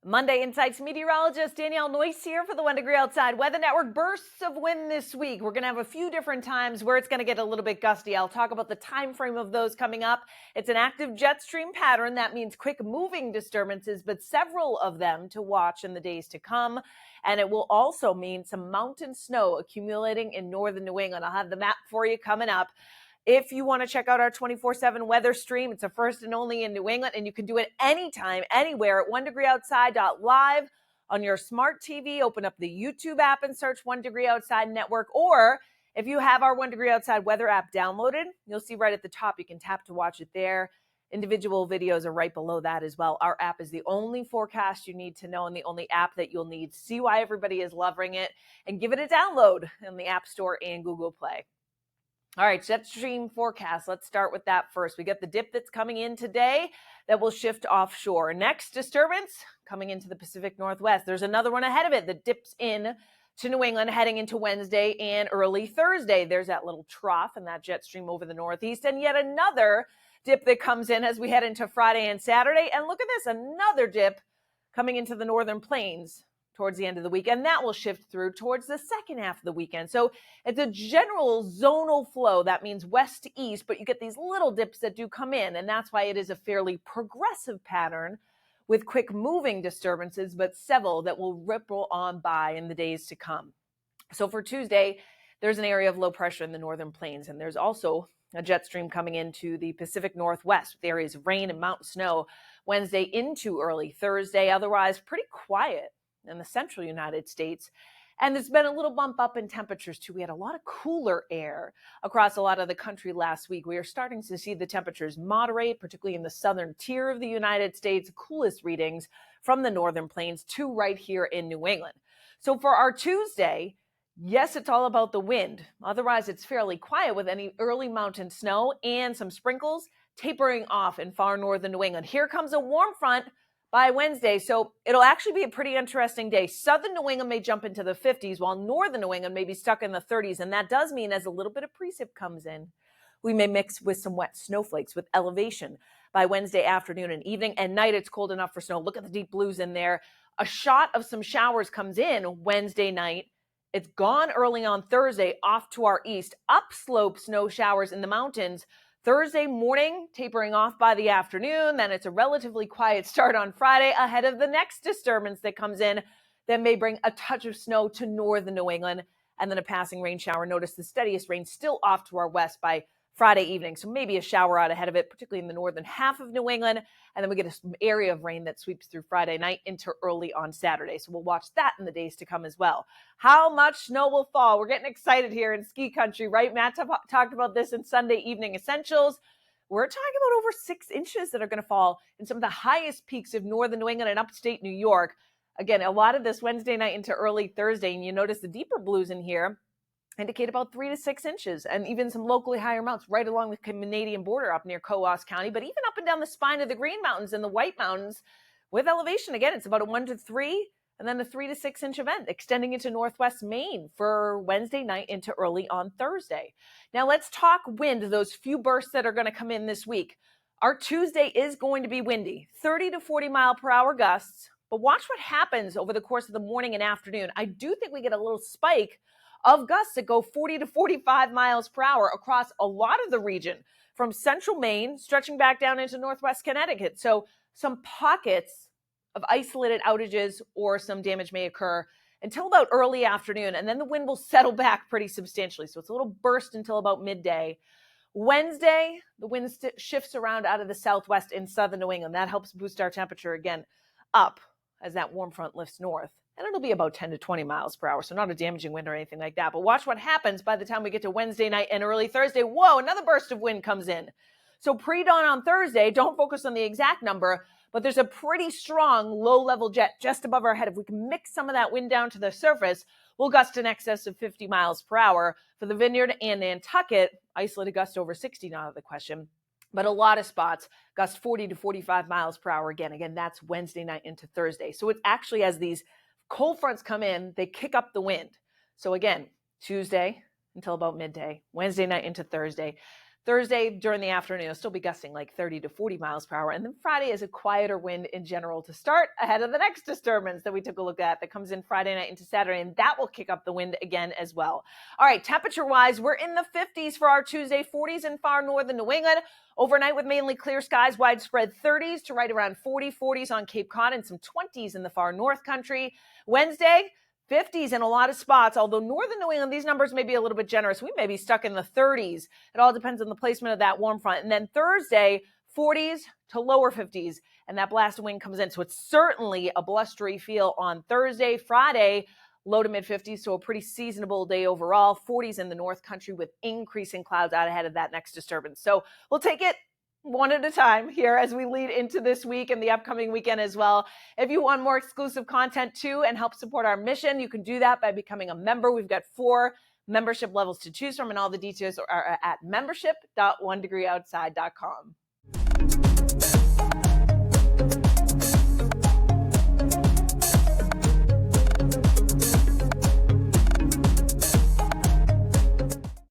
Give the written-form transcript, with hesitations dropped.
Monday Insights meteorologist Danielle here for the 1 Degree Outside Weather Network. Bursts of wind this week. We're going to have a few different times where it's going to get a little bit gusty. I'll talk about the time frame of those coming up. It's an active jet stream pattern. That means quick moving disturbances, but several of them to watch in the days to come. And it will also mean some mountain snow accumulating in northern New England. I'll have the map for you coming up. If you want to check out our 24/7 weather stream, it's the first and only in New England, and you can do it anytime, anywhere at 1degreeoutside.live on your smart TV. Open up the YouTube app and search 1 Degree Outside Network. Or if you have our 1 Degree Outside weather app downloaded, you'll see right at the top, you can tap to watch it there. Individual videos are right below that as well. Our app is the only forecast you need to know and the only app that you'll need. See why everybody is loving it and give it a download in the App Store and Google Play. All right, jet stream forecast. Let's start with that first. We got the dip that's coming in today that will shift offshore. Next disturbance coming into the Pacific Northwest. There's another one ahead of it that dips in to New England heading into Wednesday and early Thursday. There's that little trough and that jet stream over the Northeast, and yet another dip that comes in as we head into Friday and Saturday. And look at this, another dip coming into the northern plains towards the end of the week, and that will shift through towards the second half of the weekend. So it's a general zonal flow. That means west to east, but you get these little dips that do come in, and that's why it is a fairly progressive pattern with quick moving disturbances, but several that will ripple on by in the days to come. So for Tuesday, there's an area of low pressure in the northern plains, and there's also a jet stream coming into the Pacific Northwest with areas of rain and mountain snow Wednesday into early Thursday. Otherwise, pretty quiet in the central United States. And there's been a little bump up in temperatures too. We had a lot of cooler air across a lot of the country last week. We are starting to see the temperatures moderate, particularly in the southern tier of the United States, coolest readings from the northern plains to right here in New England. So for our Tuesday, yes, it's all about the wind. Otherwise, it's fairly quiet with any early mountain snow and some sprinkles tapering off in far northern New England. Here comes a warm front by Wednesday, so it'll actually be a pretty interesting day. Southern New England may jump into the 50s, while northern New England may be stuck in the 30s, and that does mean as a little bit of precip comes in, we may mix with some wet snowflakes with elevation by Wednesday afternoon and evening. And night, it's cold enough for snow. Look at the deep blues in there. A shot of some showers comes in Wednesday night. It's gone early on Thursday off to our east. Upslope snow showers in the mountains Thursday morning, tapering off by the afternoon. Then it's a relatively quiet start on Friday ahead of the next disturbance that comes in that may bring a touch of snow to northern New England and then a passing rain shower. Notice the steadiest rain still off to our west by Friday evening. So maybe a shower out ahead of it, particularly in the northern half of New England. And then we get an area of rain that sweeps through Friday night into early on Saturday. So we'll watch that in the days to come as well. How much snow will fall? We're getting excited here in ski country, right? Matt talked about this in Sunday Evening Essentials. We're talking about over 6 inches that are going to fall in some of the highest peaks of northern New England and upstate New York. Again, a lot of this Wednesday night into early Thursday. And you notice the deeper blues in here indicate about 3 to 6 inches, and even some locally higher amounts right along the Canadian border up near Coos County, but even up and down the spine of the Green Mountains and the White Mountains with elevation. Again, it's about a 1 to 3 and then a 3 to 6 inch event extending into northwest Maine for Wednesday night into early on Thursday. Now let's talk wind, those few bursts that are going to come in this week. Our Tuesday is going to be windy, 30 to 40 mile per hour gusts, but watch what happens over the course of the morning and afternoon. I do think we get a little spike of gusts that go 40 to 45 miles per hour across a lot of the region from central Maine stretching back down into northwest Connecticut. So some pockets of isolated outages or some damage may occur until about early afternoon, and then the wind will settle back pretty substantially. So it's a little burst until about midday. Wednesday, the wind shifts around out of the southwest in southern New England. That helps boost our temperature again up as that warm front lifts north. And it'll be about 10 to 20 miles per hour, so not a damaging wind or anything like that. But watch what happens by the time we get to Wednesday night and early Thursday. Whoa, another burst of wind comes in. So pre-dawn on Thursday, don't focus on the exact number, but there's a pretty strong low-level jet just above our head. If we can mix some of that wind down to the surface, we'll gust in excess of 50 miles per hour. For the Vineyard and Nantucket, isolated gust over 60, not out of the question. But a lot of spots, gust 40 to 45 miles per hour. Again, that's Wednesday night into Thursday. So it's actually as these cold fronts come in, they kick up the wind. So again, Tuesday until about midday, Wednesday night into Thursday, Thursday during the afternoon, it'll still be gusting like 30 to 40 miles per hour. And then Friday is a quieter wind in general to start ahead of the next disturbance that we took a look at that comes in Friday night into Saturday. And that will kick up the wind again as well. All right, temperature wise, we're in the 50s for our Tuesday, 40s in far northern New England. Overnight with mainly clear skies, widespread 30s to right around 40s on Cape Cod and some 20s in the far north country. Wednesday, 50s in a lot of spots, although northern New England, these numbers may be a little bit generous. We may be stuck in the 30s. It all depends on the placement of that warm front. And then Thursday, 40s to lower 50s, and that blast of wind comes in. So it's certainly a blustery feel on Thursday. Friday, low to mid 50s, so a pretty seasonable day overall. 40s in the north country with increasing clouds out ahead of that next disturbance. So we'll take it one at a time here as we lead into this week and the upcoming weekend as well. If you want more exclusive content too and help support our mission, you can do that by becoming a member. We've got 4 membership levels to choose from, and all the details are at membership.onedegreeoutside.com.